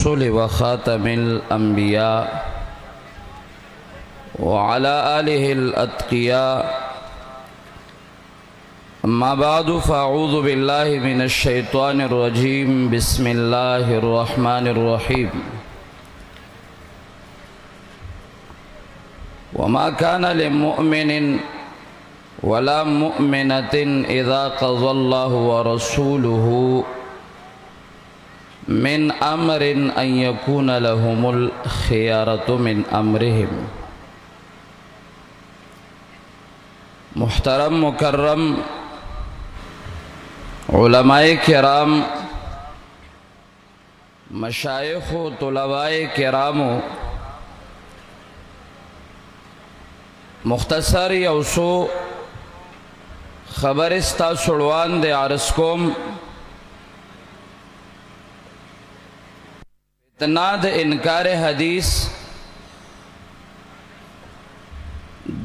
الرسول وخاتم الأنبياء وعلى آله الأتقياء أما بعد فأعوذ بالله من الشيطان الرجيم بسم الله الرحمن الرحيم وما كان لمؤمن ولا مؤمنة إذا قضى الله ورسوله من أمر أن يكون لهم الخيارة من أمرهم. محترم مکرم علماء کرام، مشایخ و طلباء کرام، مختصر یوسو خبر استا سڑوان دے عرض کوم. فتنہ د انکار حدیث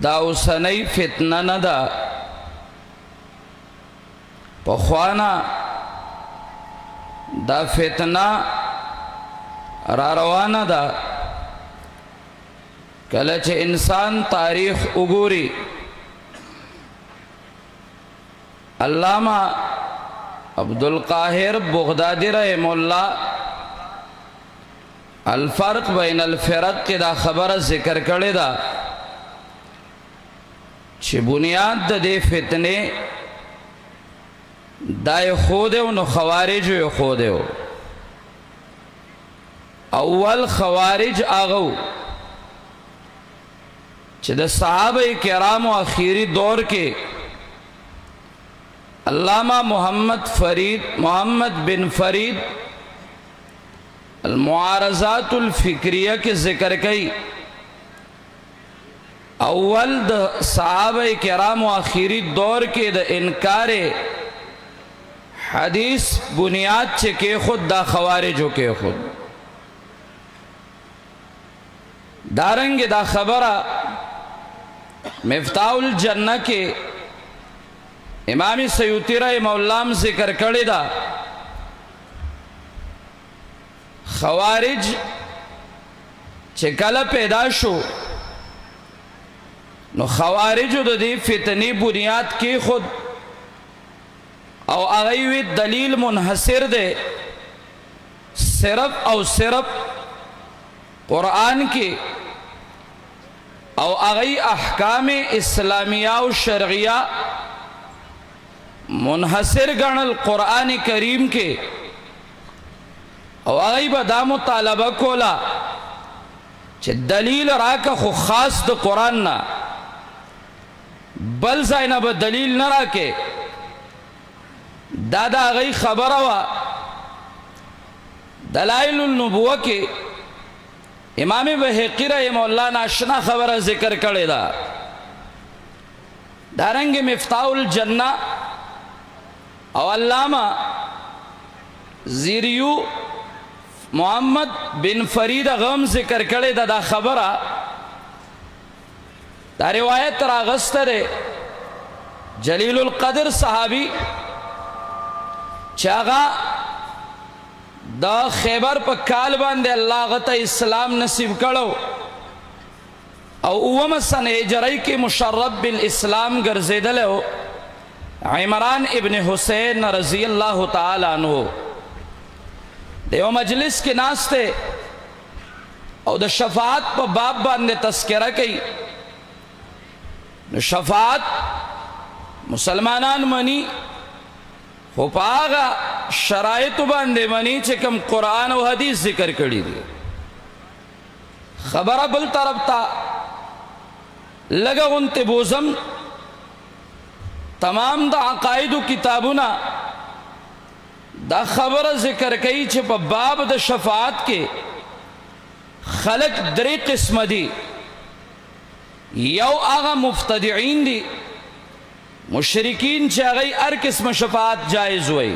دا اوسنی فتنہ نه ده، پخوانا دا فتنہ را روانه ده. کله چې انسان تاریخ وګوري، علامہ عبدالقاہر بغدادی رحمہ اللہ الفرق بین الفرق کی دا خبر ذکر کړی دا چې بنیاد د دې فتنې دا یې ښودی نو خوارجو یې ښودی. اول خوارج هغه چې د صحابه کرامو اخیری دور کې علامہ محمد بن فرید المعارضات الفکریہ کے ذکر کئی. اول د صحابہ کرام و آخری دور کے د انکار حدیث بنیاد چکے خود دا خوارجو کے خود دارنگ دا خبرہ مفتاح الجنہ کے امام سیوطی رحمہ اللہ ذکر کردی دا خوارج چې کله پیدا شو نو خوارجو د دې فتنې بنیاد کې خود او هغه وی دلیل منحصر دی صرف او صرف قرآن کې او هغه احکام اسلامیہ او شرعیہ منحصر ګڼل قرآن کریم کې، او آئی با دا مطالبہ کولا چه دلیل راکا خو خاص دا قرآن نا بل زائنا با دلیل نا راکے. دا آغای خبروا دلائل النبوہ کے امام بحقی رحمہ اللہ ناشنا خبر ذکر کرے دا. دارنگ مفتاح الجنہ او علامہ زیریو محمد بن فرید غم ذکر کړي دا خبره دا روایت راغسته ده جلیل القدر صحابی چاغا دا خیبر په کال باندې الله غته اسلام نصیب کړو او اوم سنه هجری کې مشرف بالاسلام ګرځیدل عمران ابن حسین رضی اللہ تعالی عنہ دیو مجلس کے ناستے او د شفاعت پا باب باندے تذکرہ کئی. شفاعت مسلمانان منی خو پا آغا شرائط باندے منی چکم قرآن و حدیث ذکر کری دی. خبرہ بل طرف تا لگا غنتے بوزم تمام دا عقائد و کتابونا دا خبر ذکر کئی چھے پا باب دا شفاعت کے خلق دری قسم دی. یو آغا مفتدعین دی مشرکین چھے آغای ار قسم شفاعت جائز ہوئی.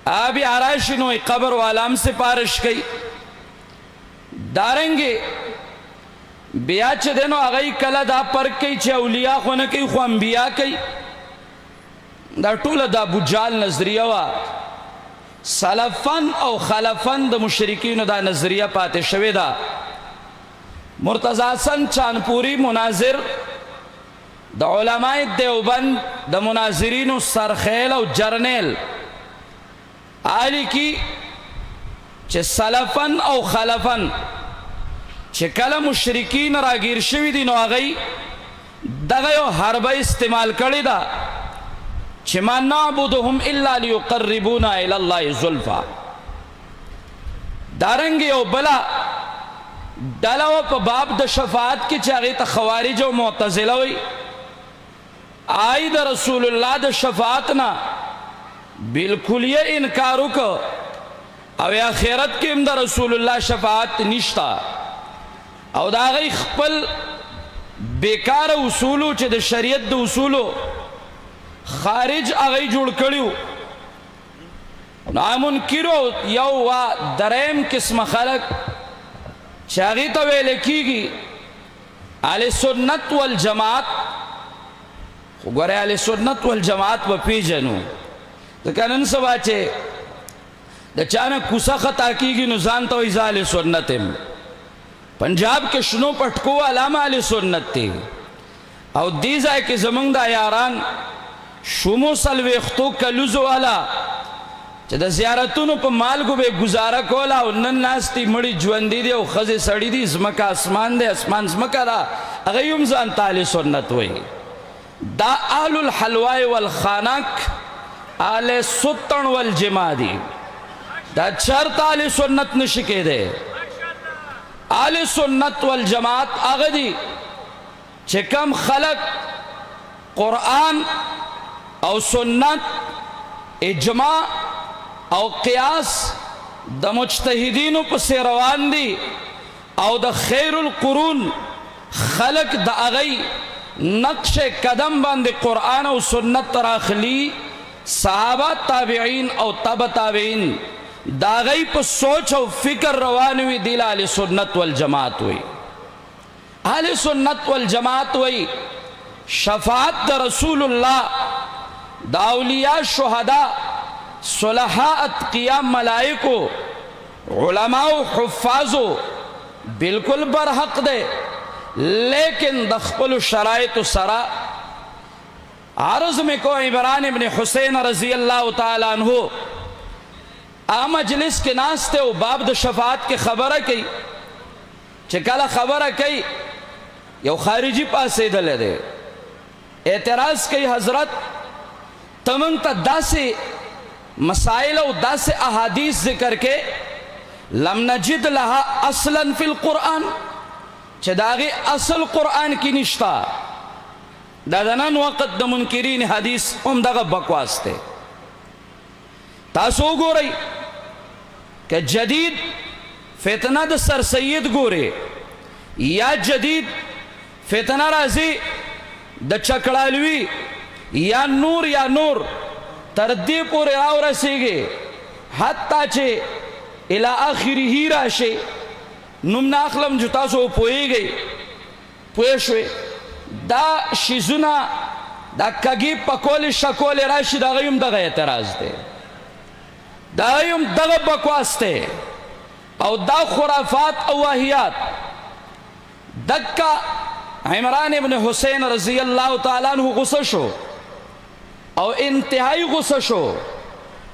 آبی عرائشنوئی قبر والام سے پارش کئی. دارنگے بیا چھے دینو آغای کلا دا پرک کئی چھے اولیاء خوانا کئی خو انبیاء کئی. دا ټول دا بجال نظریه وا سلفن او خلفن د مشرکینو دا نظریه پاتې شوې ده. مرتضی حسن چانپوری مناظر د علماء دیوبند د مناظرینو سرخیل او جرنیل آلی کی چې سلفن او خلفن چې کله مشرکین راگیر شوی دي نو هغوی دغه یو حربه استعمال کړې ده چې ما نعبدهم الا لیقربونا الی الله زلفا. دارنګ یو بله ډله وه په باب د شفاعت کې چې هغې ته خوارج او معتزله وی. آی د رسول الله د شفاعت نه بالکلیه انکار وکړه او آخرت کې هم د رسول الله شفاعت نشته او د هغې خپل بیکار اصولو چې د شریعت د اصولو خارج هغې جوړ کړي نامنکرو یو وا دریم قسمه خلق چې هغې ته ویل کېږي اهل سنت والجماعت. خو ګورئ اهل سنت والجماعت به پیژنو ځکه نن سبا چې د چا نه کوڅه خطا کېږي نو ځان ته وایي زه اهل سنت یم. پنجاب کې شنو پټکو علامه اهل سنت دی او دې ځای کې زمونږ دا یاران شومو څلوېښتو کلوزو والا چې د زیارتونو په مالګو به گزاره کوله او نن ناست دي مړي ژوندي دي او ښځې سړي دي ځمکه اسمان دی اسمان ځمکه ده هغوی هم ځان ته اهل سنت وایي. دا اهل الحلوای والخانک اهل ستن والجما دي. دا چرته اهل سنت نشي کېدی. اهل سنت والجماعت هغه دي چې کم خلق قرآن او سنت اجماع او قیاس د مجتهدینو پسې روان دي او د خیر القرون خلق د هغوی نقش قدم باندې قرآن او سنت راخلی صحابه تابعین او تبع تابعین دا هغوی په سوچ او فکر روان وي دی اهل سنت والجماعت وی. اهل سنت والجماعت وی شفاعت د رسول الله د اولیاء شهدا صلحاء اتقیاء ملائکو علماء حفاظو بالکل برحق دے لیکن د خپلو شرائطو سره عرض میں کو عمران ابن حسین رضی اللہ تعالی عنہ مجلس کے ناستے و باب د شفاعت کے خبره کی چې کله خبره کی یو خارجی پاسېدلی دی اعتراض کی حضرت تمنگ تا داسې مسائل او داسې احادیث ذکر کے لم نجد لها اصلا فی القرآن چې د هغې اصل قرآن کې نشتا. دا د نن وخت د منکرین حدیث هم دغه بکواس دی. تاسو وګورئ که جدید فتنه د سر سید ګورئ یا جدید فتنه راځي د چکړالوي یا نور تر دې پورې راورسیږي حتی چې الی آخره راشي. نوم نه اخلم چې تاسو پوهیږئ پوه شوې دا شیزونه دا کږې پکولې شکولې راشي د هغوی هم دغه اعتراض دی د هغوی هم دغه بکواس دی او دا خرافات او واهیات. دکه عمران ابن حسین رضی اللہ تعالیٰ عنہ غصه شو او انتہائی غصه شو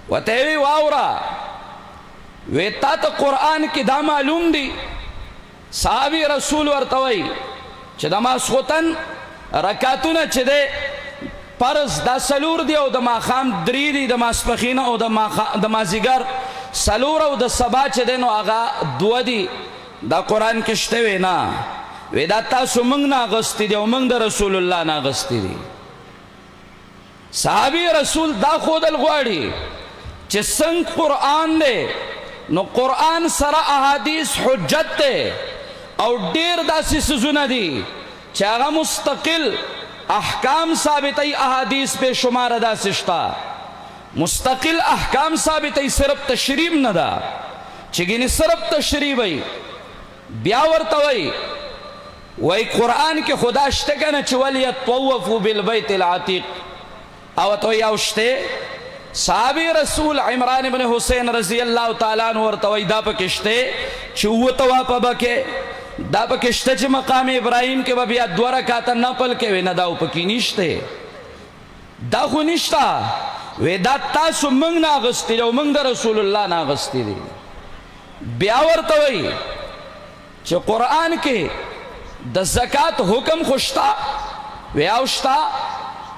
ورته وی واوره وی تا ته قرآن کې دا معلوم دی صحابي رسول ورته وی چې د ماسخوتن رکعتونه چې دی فرض دا څلور دی او د ماښام درې دی د ماسپښین او د مازدیګر څلور او د سبا چې دی نو هغه دوه دي دا قرآن کې شته وی نه وی دا تاسو موږ نه اغوستي دي او موږ د رسول الله نه اغوستي دي. صحابي رسول دا ښودل غواړي چې څنګه قرآن دی نو قرآن سره احادیث حجت دی او ډیر داسې څیزونه دي چې هغه مستقل احکام ثابتوي احادیث بے شماره داسې شته مستقل احکام ثابتوي صرف تشریح نه ده چې ګینې صرف تشریح وي بیا ورته وی قرآن کې خدا شته کنه چې ولیطوفوا بالبیت العتیق او ته یو شته صحابی رسول عمران ابن حسین رضی اللہ تعالیٰ عنہ ورتوی دا پکشتے چوو توافا بکے دا پکشتے چھ مقام ابراہیم کے بیا دو رکاتا نپل کے وی نداو پکی نشتے دا خو نشتا وی دا تاسو منگ ناغستی دی منگ دا رسول اللہ ناغستی دی بیا ورتوی چھ قرآن کے دا زکاة حکم خوشتا وی آوشتا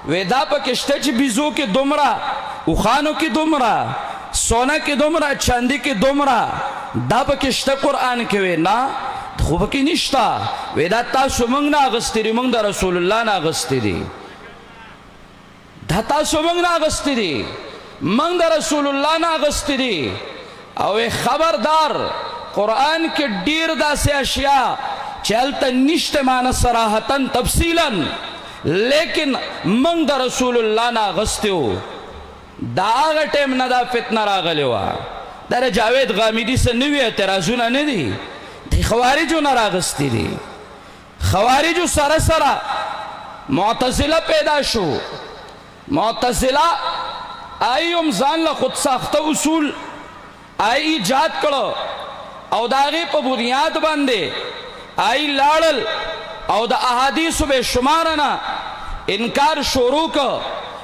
وی دا پکشتے چھ بیزو کی دمرا اخانو کی دمرا سونا کی دمرا چاندی کی دمرا دا پکشتے قرآن کے وی نا خوب کی نشتا وی دا تاسو منگ ناغستی دی منگ دا رسول اللہ ناغستی دی دا تاسو منگ ناغستی دی منگ دا رسول اللہ ناغستی دی او خبردار قرآن کے دیر دا سے اشیاء چلتا نشت مانا صراحتاً تفصیلاً لیکن منگ دا رسول اللہ ناغستی ہو دا آغا ٹیم ندا فتنہ راغلیوا در جاوید غامیدی سے نوی اعتراضونا ندی دی خوارجو نراغستی دی خوارجو سر سرا معتزلہ پیدا شو معتزلہ آئی امزان لخود ساخت اصول آئی ایجاد کرو او داغی پا بنیاد باندے آئی لارل او دا احادیث بے شمارنا انکار شروع کا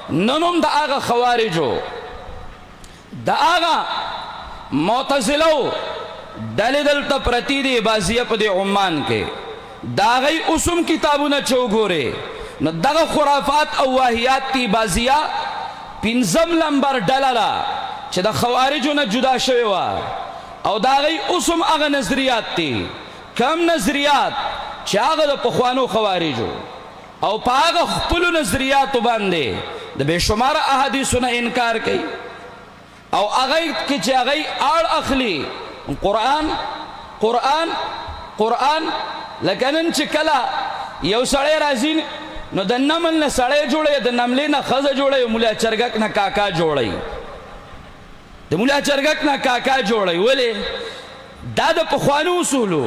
ننم دا آغا خوارجو دا آغا معتزلو دل دل تا پرتی دی بازیہ پا دی عمان کے دا غی اسم کتابونا چو گورے دا خرافات او واحیات تی بازیہ پینزم لمبر ڈلالا چه دا خوارجو نا جدا شویوا او دا غی اسم آغا نظریات تی کم نظریات چه آغا دا پخوانو خوارجو او پا آغا خپلو نظریاتو باندے دا بے شمار احادیثو نا انکار کئی او آغای کی چه آغای آر اخلی قرآن لکنن چه کلا یو سڑے رازین نو دا نمل نا سڑے جوڑے دا نملی نا خز جوڑے مولا چرگک نا کاکا جوڑے دا مولا چرگک نا کاکا جوڑے ولی دا دا پخوانو اصولو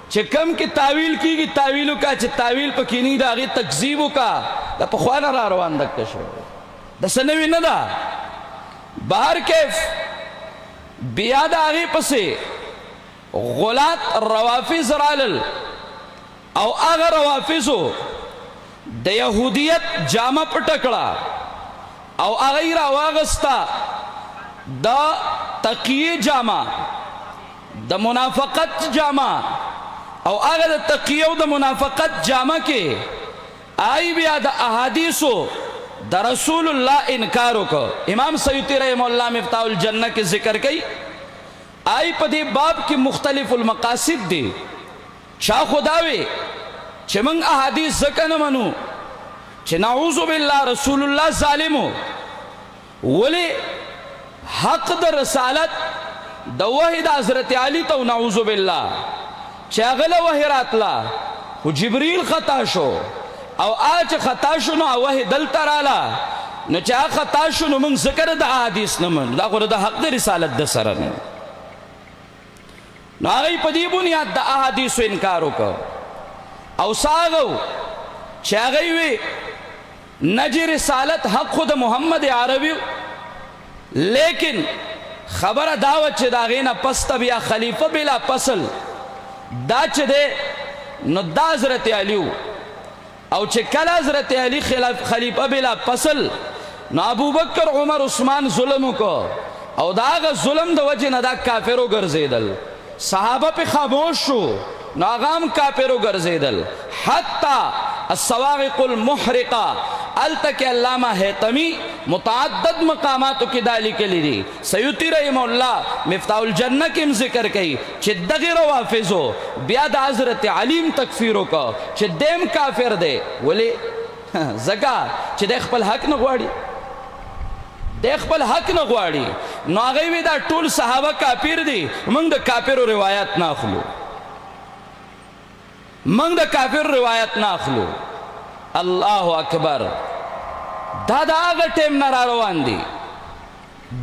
چه کم کی تاویل کی گی تاویلو کا چه تاویل پا کینی دا آغی تکذیبو کا دا پخوانا را روان دکتا شو دا سنوی ندا بہر کیف بیاد آغی پسے غلات روافظ رالل او آغا روافظو دا یہودیت جامع پٹکڑا او آغی را واغستا دا تقیی جامع دا منافقت جامع او آغا دا تقیی و دا منافقت جامع کے آئی بیا دا احادیثو دا رسول اللہ انکارو کو امام سیوطی رحمہ اللہ مفتاح الجنہ کے ذکر کئی آئی پا دی باب کی مختلف المقاصد دی چاہ خداوے چھ منگ احادیث زکن منو چھ نعوذ باللہ رسول اللہ ظالمو ولی حق دا رسالت دا وحی دا حضرت علی تو نعوذ باللہ چھ اغلا وحی راتلا و جبریل خطا شو او آج خطا شو نو وحی دل ترالا نو چاہ خطا شو نو منگ ذکر دا احادیث نمن دا خود دا حق دا رسالت دا سرن نو آگئی پا دی بنیاد دا احادیث و انکارو کا او ساغو چه آگئی وی نجی رسالت حق خود محمد عربی لیکن خبر دعوت چه دا غینا پستا بیا خلیفہ بلا پسل دا چه دے نو دا حضرت علیو او چه کل حضرت علی خلیفہ بلا پسل نو ابو بکر عمر عثمان ظلمو کو او دا آغا ظلم دا وجہ ندا کافرو گرزیدل صحابہ پہ خاموش شو ناغام کافرو گرزیدل حتی الصواغق المحرقہ التک علامہ حیتمی متعدد مقاماتو کی دالی کے لی سیوطی رحمہ اللہ مفتاح الجنہ کم ذکر کئی چھ دغی روافظو بیاد حضرت علیم تکفیرو کا چھ دیم کافر دے ولی زکا چھ دیکھ پل حق نگواری دیکھ پل حق نگواری نو آگئی دا ٹول صحابہ کافر دی منگ دا کافر و روایت ناخلو منگ دا کافر روایت ناخلو اللہ اکبر دادا آگا ٹیم نرا روان دی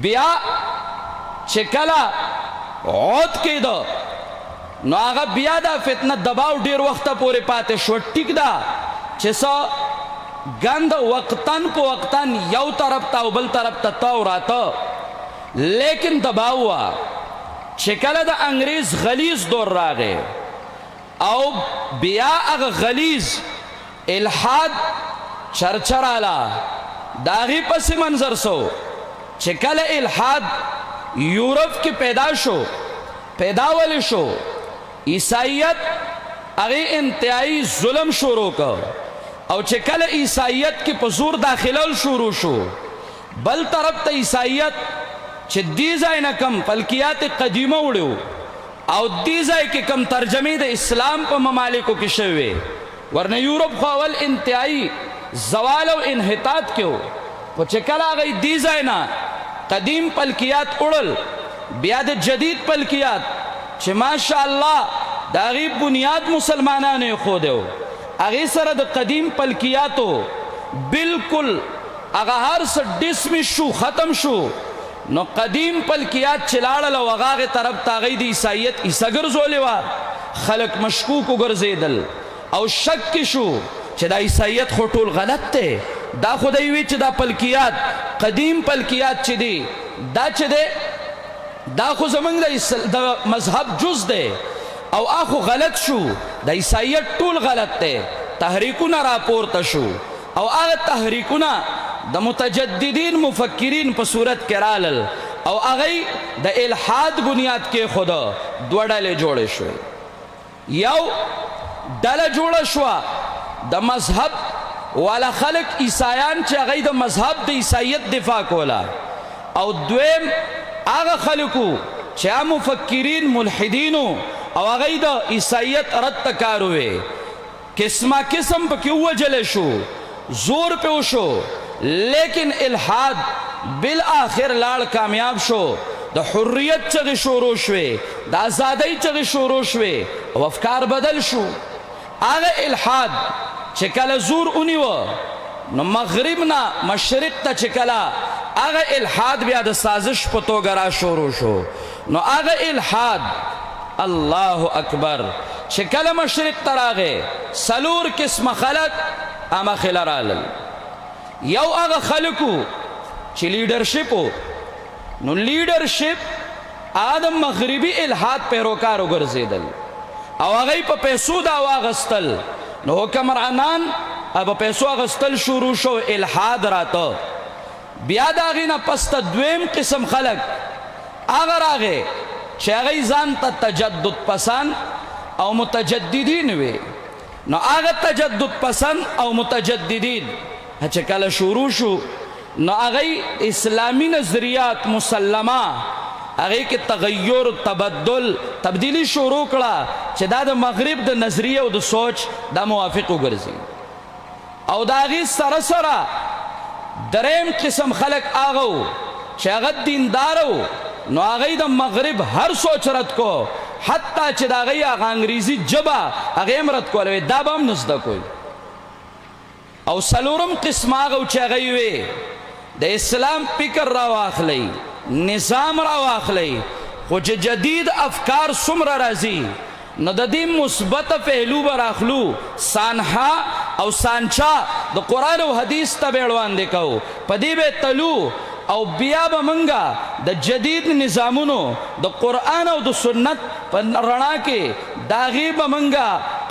بیا چکلا عود کی دا نو آگا بیا دا فتنہ دباو دیر وقتا پورے پاتے شو ٹک دا چسا گند وقتن پا وقتن یو طرف تا و بل طرف تا تاو راتا، لیکن دباوا چکل دا انگریز غلیظ دور راگے او بیا اغ غلیظ الحاد چرچر آلا داغی پس منظر سو چکل الحاد یورپ کی پیداولی شو عیسائیت اغی انتہائی ظلم شروع کر او چکل عیسائیت کی پزور داخلل شروع شو بل طرف تا عیسائیت چه دی ځای نه کم فلکیات قدیمه وړو او دی ځای کې کم ترجمه د اسلام په ممالکو کې شوی ورنه یورپ خو اول انتهایی زوال او انحطاط کېو خو چې کله هغه دی ځای نه قدیم فلکیات وړل بیا د جدید فلکیات چې ماشاء الله د هغې بنیاد مسلمانانو ایښودی هغې سره د قدیم فلکیاتو بالکل هغه هر څه ډسمس شو ختم شو نو قدیم فلکیات چلاړل او هغه طرف ته هغې د عیسایت عیسه ګرځولې وه خلک مشکوک وګرځېدل او شک کې شو چې دا عیسایت خو ټول غلط دی دا خو دی وی چې دا فلکیات قدیم فلکیات چې دی دا چې دی دا خو زمونږ د مذهب جز دی او آخو غلط شو د عیسایت ټول غلط دی تحریکونه راپورته شو او هغه تحریکونه د متجددین مفکرین په صورت کې رالل او هغه د الحاد بنیاد کې خود دوه ډلې جوړې شوې یو ډله جوړه شوه د مذهب والا خلق عیسایان چې هغه د مذهب د عیسایت دفاع کوله او دویم هغه خلکو چې هغه مفکرین ملحدینو او هغه د عیسایت رد ته کار وې قسمه قسم پکې ووجلی شو زور پې وشو لیکن الحاد بالآخر لاړ کامیاب شو د حریت چغې شروع شوې د ازادۍ چغې شروع شوې او افکار بدل شو هغه الحاد چې کله زور ونیوه نو مغرب نه مشرق ته چې کله هغه الحاد بیا د سازش په توګه را شروع شو نو هغه الحاد الله اکبر چې کله مشرق ته راغې څلور قسمه خلک امخله رالل یو هغه خلکو چې لیډرشپ نو لیډرشپ آدم مغربي الحاد پیروکار وګرځېدل او هغه په پیسو دا واغستل نو حکمرانان په پیسو اغستل شروع شو الحاد راته بیا د هغې نه پس ته دویم قسم خلک هغه راغې چې هغوی ځان ته تجدد پسند او متجددین وي نو هغه تجدد پسند او متجددین چې کله شروع شو نو هغوی اسلامی نظریات مسلمه هغې کې تغیر تبدل تبدیلی شروع کړه چې دا د مغرب د نظریه او د سوچ دا موافق وګرځي او د هغې سره سره دریم قسم خلک هغه و چې هغه دیندار و نو هغوی د مغرب هر سوچ رد کو حتی چې د هغوی هغه انګریزي ژبه هغې هم رد کوله دا به هم نه زده کوي او څلورم قسم هغه و چې هغوی وی د اسلام فکر راواخلی نظام راواخلی خو چې جدید افکار څومره راځي نو د دې مثبته پهلو به راخلو سانحه او سانچه د قرآن او حدیث ته به وړاندې کوو په دې به تلو او بیا به موږ د جدید نظامونو د قرآن او د سنت په رڼا کې د هغې به موږ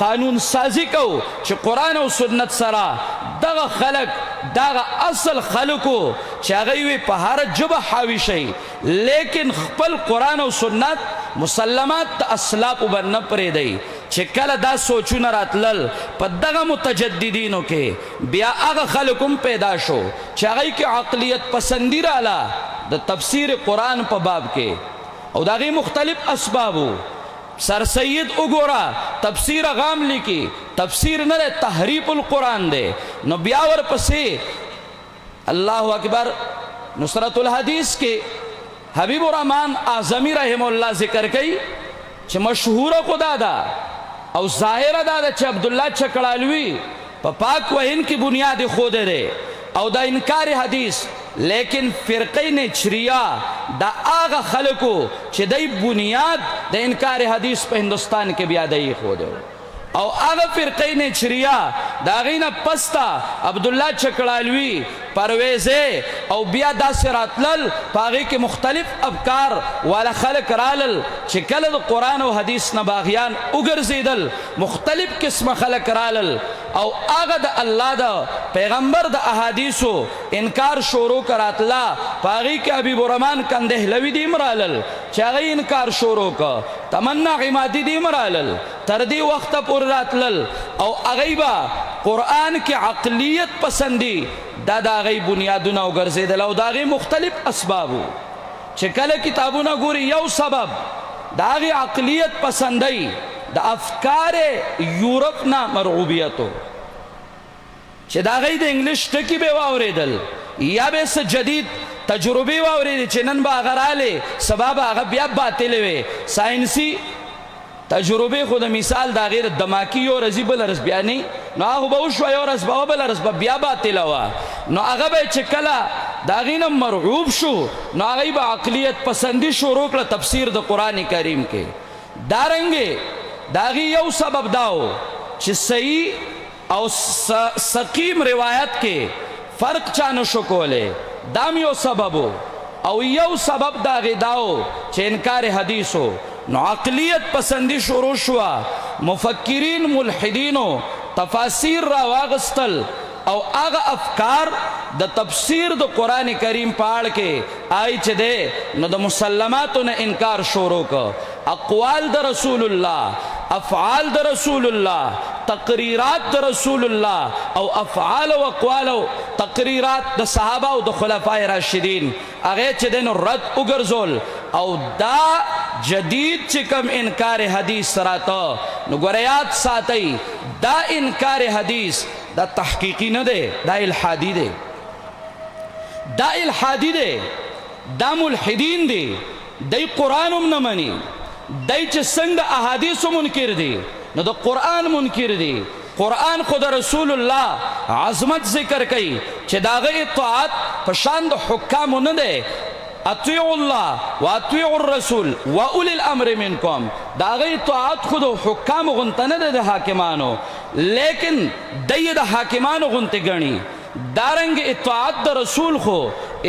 قانون سازي کوو چې قرآن او سنت سره دغه خلک دغه اصل خلکو چې هغوی وی په هره ژبه حاوي شي لیکن خپل قرآن او سنت مسلمات د اسلافو به نه پرېږدئ چې کله دا سوچونه راتلل په دغه متجددینو کې بیا هغه خلک هم پیدا شو چې هغوی کې عقلیت پسندي راله د تفسیر قرآن په باب کې او د هغې مختلف اسبابو سر سید وګوره تفسیر غام لیکي تفسیر نه دی تحریف القرآن دی نو بیا ورپسې الله اکبر نصرت الحدیث کې حبیب الرحمن اعظمی رحم الله ذکر کوي چې مشهوره خدا ده او ظاهره دا ده چې عبدالله چکړالوي په پاک وهند کې بنیاد خوده دی او دا انکار حدیث لیکن فرقه نچریه دا آغا خلقو چې دی بنیاد د انکار حدیث په هندوستان کې بیا دی خوده او هغه فرقې نچریا د هغې نه پسته عبدالله چکړالوي پرویزې او بیا داسې راتلل په هغې کې مختلف افکار والا خلک رالل چې کله د قرآن او حدیث نه باغیان وګرځېدل مختلف قسمه خلک رالل او هغه د الله د پیغمبر د احادیثو انکار شروع کراتله په هغې کې حبیب الرحمن کندهلوي دیم رالل چې هغه انکار شروع که تمنا غمادي دیم رالل تر دې وخته پورې راتلل او هغوی به قرآن کې عقلیت پسندي دا د هغوی بنیادونه وګرځېدل او د هغې مختلف اسباب و چې کله کتابونه ګوري یو سبب د هغې عقلیت پسندی د افکار یورپ نه مرغوبیتو چې د هغوی د انګلیش ټکي به واورېدل یا به څه جدید تجربې واورېدې چې نن به هغه رالې سبا به هغه بیا باطلې وې ساینسي تجربې خو د مثال د هغې د دماکي یو ورځې بله ورځ بیا نه نو هغه به وشوه یو ورځ به بله ورځ به بیا باطله وه نو هغه به چې کله د هغې نه مرغوب شو نو هغوی به عقلیت پسندي شروع کړه تفسیر د قرآن کریم کې دارنګې د هغې یو سبب دا و چې صحیح او سقیم روایت کې فرق چا نشو کولی دام یو سبب و او یو سبب د هغې دا و چې انکار حدیثو نو عقلیت پسندی شروع شوا مفکرین ملحدینو تفاسیر را واغستل او هغه افکار د تفسیر د قرآن کریم په اړه کې آی چې دی نو د مسلماتو نه انکار شروع که اقوال د رسول الله افعال د رسول الله تقریرات د رسول الله او افعال او اقوال او تقریرات د صحابه او د خلفای راشدین هغه چې دی نو رد وګرځول او دا جدید چې کم انکار حدیث راته نو ګوره یاد ساتئ دا انکار حدیث دا تحقیقی نه دی دا الحادی دی دا الحادی دی دا ملحدین دی دی قرآن هم نه مني دی چې څنګه احادیثو منکر دی نو د قرآن منکر دی قرآن خود رسول الله عظمت ذکر کوي چې د هغه اطاعت په شان د حکامو نه دی اطیعوا الله واطیعوا الرسول واولی الامر منکم دا هغه اطاعت خود حکامو غونته نه دی د حاکمانو لیکن دی د حاکمانو غونته ګڼي دارنګ اطاعت د رسول خو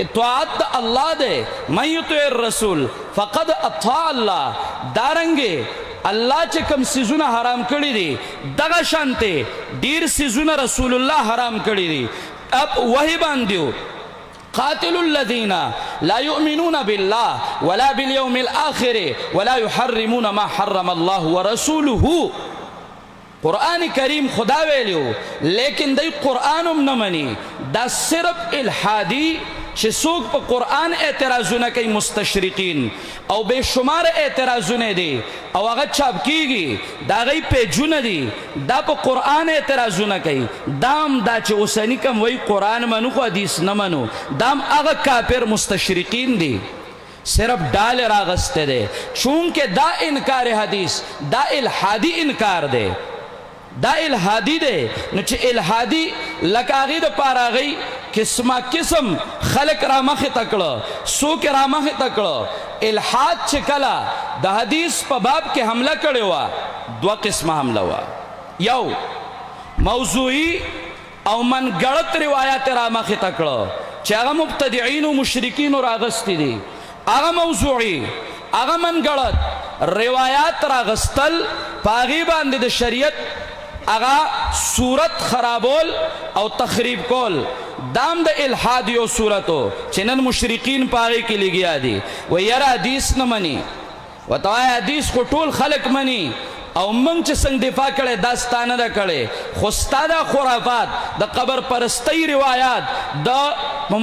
اطاعت د الله دی من یطیع الرسول فقد اطاع الله دارنګ الله چې کوم سیزونه حرام کړي دي دغه شانته ډیر سیزونه رسول الله حرام کړي دي اب وਹੀ باندې قاتلوا الذين لا يؤمنون بالله ولا باليوم الآخر ولا يحرمون ما حرم الله ورسوله قرآن کریم خدا ویلیو لیکن دی قرآن هم نمانی دا صرف الحادی چې څوک په قرآن اعتراضونه کوي مستشرقین او بے شمار اعتراضونه دي او هغه چاپ کیږي دا هغوی پیجونه دي دا په قرآن اعتراضونه کوي دام دا چې اوسني کم وایي قرآن منو خو حدیث نه منو دام هغه کافر مستشرقین دي صرف ډال راغسته دی چونکه دا انکار حدیث دا الحادی انکار دی دا الحادی دی نو چې الحادی لکه هغې دپاره هغوی قسمه قسم خلق را مخې ته کړه څوک را مخې ته کړه الحاد چې کله د حدیث په باب کې حمله کړې وه دوه قسمه حمله وه یو موضوعي او منګړت روایات را مخې ته کړه چې هغه مبتدعینو مشرکینو راغستې دي هغه موضوعي هغه منګړت روایات راغستل په هغې باندې د شریعت اغا صورت خرابول او تخریب کول دام د الحاد یو صورتو چې نن مشرکین پاغې کې لګیا دي و یاره حدیث نه مني ورته وایه حدیث خو ټول خلک مني او موږ چې څنګه دفاع کړی دا ستا نه ده کړې خو ستا دا خرافات د قبر پرستۍ روایات د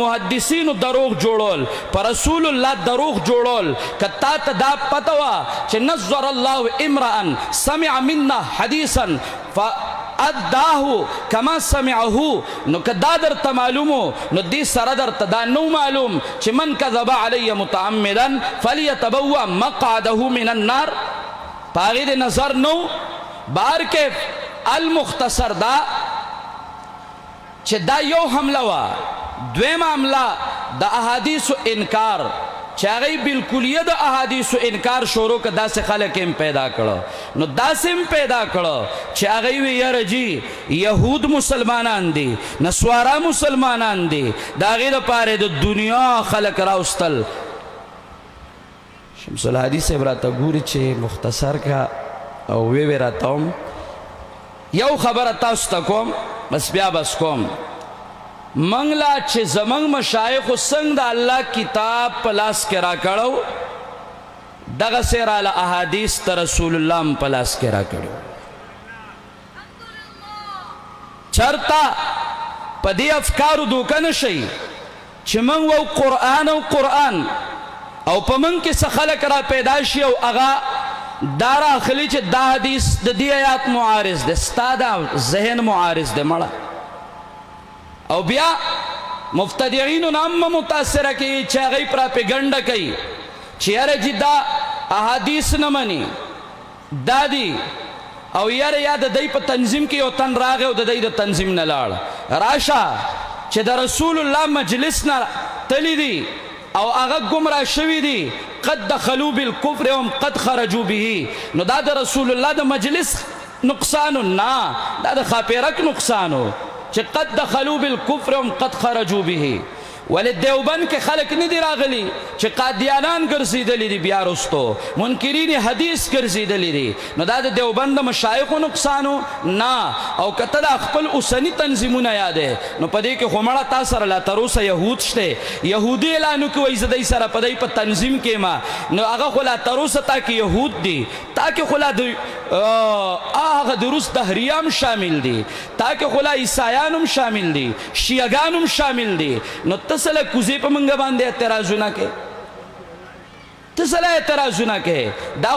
محدثینو دروغ جوړول پر رسول الله دروغ جوړول که تا ته دا پته وه چې نظر الله امرأ سمع منا حدیثا فاداه کما سمعه نو که دا درته معلومو نو دې سره درته دا نو معلوم چې من کذب علی متعمدا فلیتبوأ مقعده من النار پاغی دے نظر نو بار کے المختصر دا چھ دا یو حملہ وا دویم حملہ دا احادیث و انکار چې هغه بالکلیه د احادیثو انکار شروع کړه، داسې خلک هم پیدا کړه. نو داسې هم پیدا کړه چې هغه وی یاره جی یهود مسلمانان دي، نسوارا مسلمانان دي، د هغې دپاره د دنیا خلک راوستل. شمس الحدیث صاحب راته ګوري چې مختصر کا او وی راته هم یو خبره تاسو ته کوم، بس بیا بس کوم. منگلا چې زمنګ مشایخ څنګه د الله کتاب په لاس کې را کړو، دغه سره له احادیث ته رسول الله په لاس کې را کړو. چرته په دې افکارو دوکه نه شي چې موږ وو قرآن او قرآن او په موږ کې څه خلک را پیدا شي او هغه دا راخلي چې دا حدیث د دې آیات معارض دی، ستا دا ذهن معارض دی مړه. او بیا مفتدعینو نام متاثره کوي چې هغوی پراپیګنډه کوي چې یاره جی دا احادیث نه مني، دا دي او یاره یا د دی په تنظیم کې یو تن راغی او د دی د تنظیم نه لاړ. راشه چې د رسول الله مجلس نه تللی دي او هغه ګمراه شوي دي، قد دخلوا بالکفر هم قد خرجوا به. نو دا د رسول الله د مجلس نقصانو نه، دا د خاپیرک نقصانو چې قد دخلوا بالکفر هم قد خرجوا به. ولې دیوبند کې خلک نه دي راغلي چې قادیانان ګرځېدلي دي، بیا رستو منکرین حدیث ګرځېدلي دي. نو دا د دیوبند د مشایخو نقصانو نه. او که ته دا خپل اوسني تنظیمونه یادې نو په دې کې خو مړه تا سره لا تر اوسه یهود شته، یهودي اعلان وکړي وایي زه دی سره په دی په تنظیم کې ما، نو هغه خو لا تر اوسه تا کې یهود دي، تا کې خو لا هغه د روس دهریه هم شامل دي، تا کې خو لا عیسایان هم شامل دي، شیعګان هم شامل دي. نو تسله کوزې په منګه باندې اعتراضونه کې، تسله اعتراضونه کې دا